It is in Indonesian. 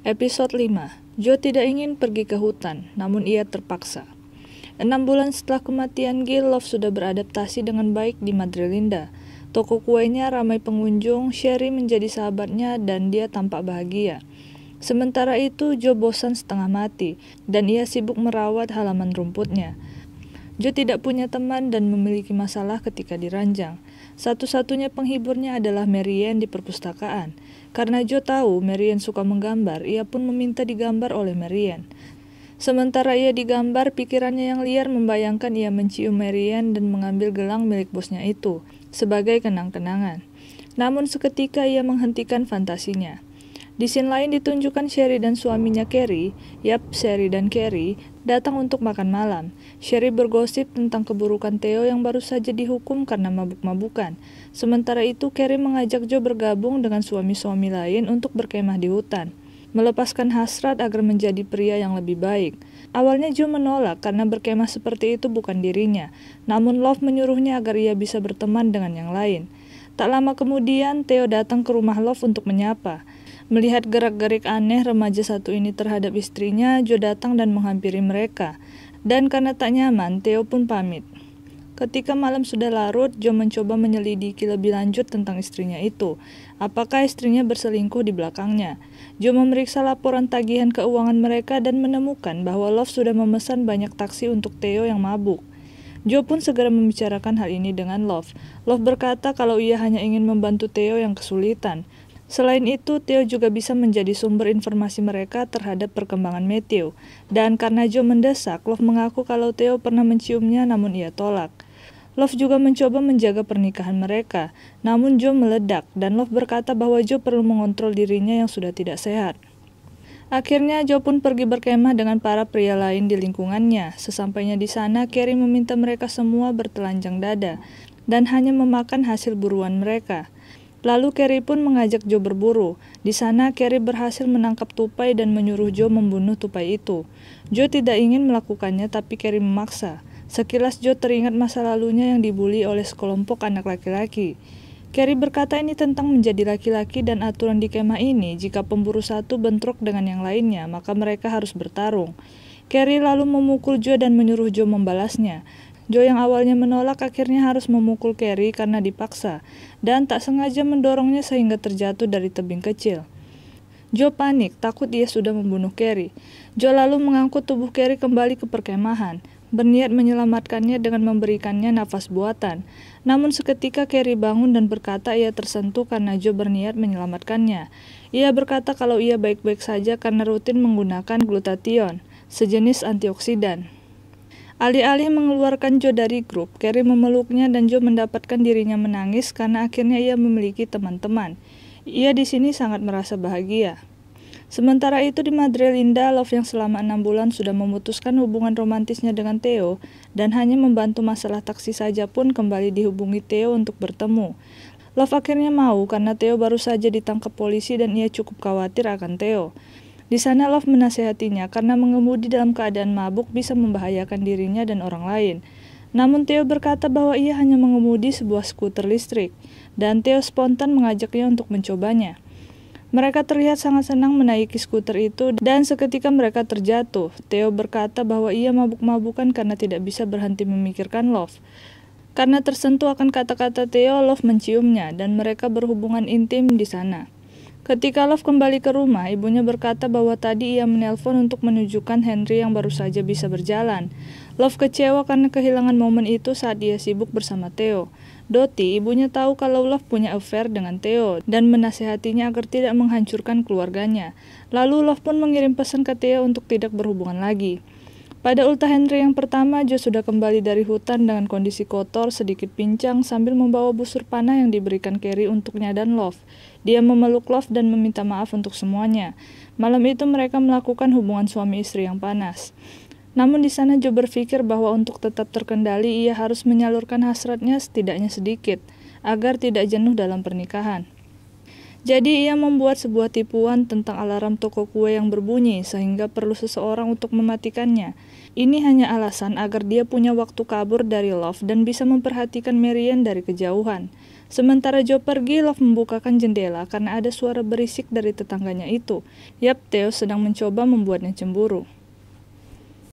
Episode 5. Joe tidak ingin pergi ke hutan, namun ia terpaksa. 6 bulan setelah kematian Gil, Love sudah beradaptasi dengan baik di Madrelinda. Toko kuenya ramai pengunjung, Sherry menjadi sahabatnya dan dia tampak bahagia. Sementara itu, Joe bosan setengah mati, dan ia sibuk merawat halaman rumputnya. Joe tidak punya teman dan memiliki masalah ketika diranjang. Satu-satunya penghiburnya adalah Marianne di perpustakaan. Karena Joe tahu Marianne suka menggambar, ia pun meminta digambar oleh Marianne. Sementara ia digambar, pikirannya yang liar membayangkan ia mencium Marianne dan mengambil gelang milik bosnya itu, sebagai kenang-kenangan. Namun seketika ia menghentikan fantasinya. Di scene lain ditunjukkan Sherry dan suaminya Carrie, Sherry dan Carrie, datang untuk makan malam. Sherry bergosip tentang keburukan Theo yang baru saja dihukum karena mabuk-mabukan. Sementara itu, Carrie mengajak Joe bergabung dengan suami-suami lain untuk berkemah di hutan, melepaskan hasrat agar menjadi pria yang lebih baik. Awalnya Joe menolak karena berkemah seperti itu bukan dirinya, namun Love menyuruhnya agar ia bisa berteman dengan yang lain. Tak lama kemudian, Theo datang ke rumah Love untuk menyapa. Melihat gerak-gerik aneh remaja satu ini terhadap istrinya, Joe datang dan menghampiri mereka. Dan karena tak nyaman, Theo pun pamit. Ketika malam sudah larut, Joe mencoba menyelidiki lebih lanjut tentang istrinya itu. Apakah istrinya berselingkuh di belakangnya? Joe memeriksa laporan tagihan keuangan mereka dan menemukan bahwa Love sudah memesan banyak taksi untuk Theo yang mabuk. Joe pun segera membicarakan hal ini dengan Love. Love berkata kalau ia hanya ingin membantu Theo yang kesulitan. Selain itu, Theo juga bisa menjadi sumber informasi mereka terhadap perkembangan Matthew. Dan karena Joe mendesak, Love mengaku kalau Theo pernah menciumnya namun ia tolak. Love juga mencoba menjaga pernikahan mereka, namun Joe meledak dan Love berkata bahwa Joe perlu mengontrol dirinya yang sudah tidak sehat. Akhirnya Joe pun pergi berkemah dengan para pria lain di lingkungannya. Sesampainya di sana, Carrie meminta mereka semua bertelanjang dada dan hanya memakan hasil buruan mereka. Lalu Carrie pun mengajak Joe berburu. Di sana Carrie berhasil menangkap tupai dan menyuruh Joe membunuh tupai itu. Joe tidak ingin melakukannya tapi Carrie memaksa. Sekilas Joe teringat masa lalunya yang dibuli oleh sekelompok anak laki-laki. Carrie berkata ini tentang menjadi laki-laki dan aturan di kemah ini, jika pemburu satu bentrok dengan yang lainnya, maka mereka harus bertarung. Carrie lalu memukul Joe dan menyuruh Joe membalasnya. Joe yang awalnya menolak akhirnya harus memukul Carrie karena dipaksa, dan tak sengaja mendorongnya sehingga terjatuh dari tebing kecil. Joe panik, takut dia sudah membunuh Carrie. Joe lalu mengangkut tubuh Carrie kembali ke perkemahan, berniat menyelamatkannya dengan memberikannya nafas buatan. Namun seketika Carrie bangun dan berkata ia tersentuh karena Joe berniat menyelamatkannya. Ia berkata kalau ia baik-baik saja karena rutin menggunakan glutathione, sejenis antioksidan. Alih-alih mengeluarkan Joe dari grup, Carrie memeluknya dan Joe mendapatkan dirinya menangis karena akhirnya ia memiliki teman-teman. Ia di sini sangat merasa bahagia. Sementara itu di Madrelinda, Love yang selama 6 bulan sudah memutuskan hubungan romantisnya dengan Theo dan hanya membantu masalah taksi saja pun kembali dihubungi Theo untuk bertemu. Love akhirnya mau karena Theo baru saja ditangkap polisi dan ia cukup khawatir akan Theo. Di sana Love menasihatinya karena mengemudi dalam keadaan mabuk bisa membahayakan dirinya dan orang lain. Namun Theo berkata bahwa ia hanya mengemudi sebuah skuter listrik, dan Theo spontan mengajaknya untuk mencobanya. Mereka terlihat sangat senang menaiki skuter itu dan seketika mereka terjatuh. Theo berkata bahwa ia mabuk-mabukan karena tidak bisa berhenti memikirkan Love. Karena tersentuh akan kata-kata Theo, Love menciumnya dan mereka berhubungan intim di sana. Ketika Love kembali ke rumah, ibunya berkata bahwa tadi ia menelpon untuk menunjukkan Henry yang baru saja bisa berjalan. Love kecewa karena kehilangan momen itu saat ia sibuk bersama Theo. Dottie, ibunya tahu kalau Love punya affair dengan Theo dan menasihatinya agar tidak menghancurkan keluarganya. Lalu Love pun mengirim pesan ke Theo untuk tidak berhubungan lagi. Pada ultah Henry yang pertama, Joe sudah kembali dari hutan dengan kondisi kotor, sedikit pincang, sambil membawa busur panah yang diberikan Carrie untuknya dan Love. Dia memeluk Love dan meminta maaf untuk semuanya. Malam itu mereka melakukan hubungan suami istri yang panas. Namun di sana Joe berpikir bahwa untuk tetap terkendali, ia harus menyalurkan hasratnya setidaknya sedikit, agar tidak jenuh dalam pernikahan. Jadi ia membuat sebuah tipuan tentang alarm toko kue yang berbunyi sehingga perlu seseorang untuk mematikannya. Ini hanya alasan agar dia punya waktu kabur dari Love dan bisa memperhatikan Marianne dari kejauhan. Sementara Joe pergi, Love membukakan jendela karena ada suara berisik dari tetangganya itu. Yap, Theo sedang mencoba membuatnya cemburu.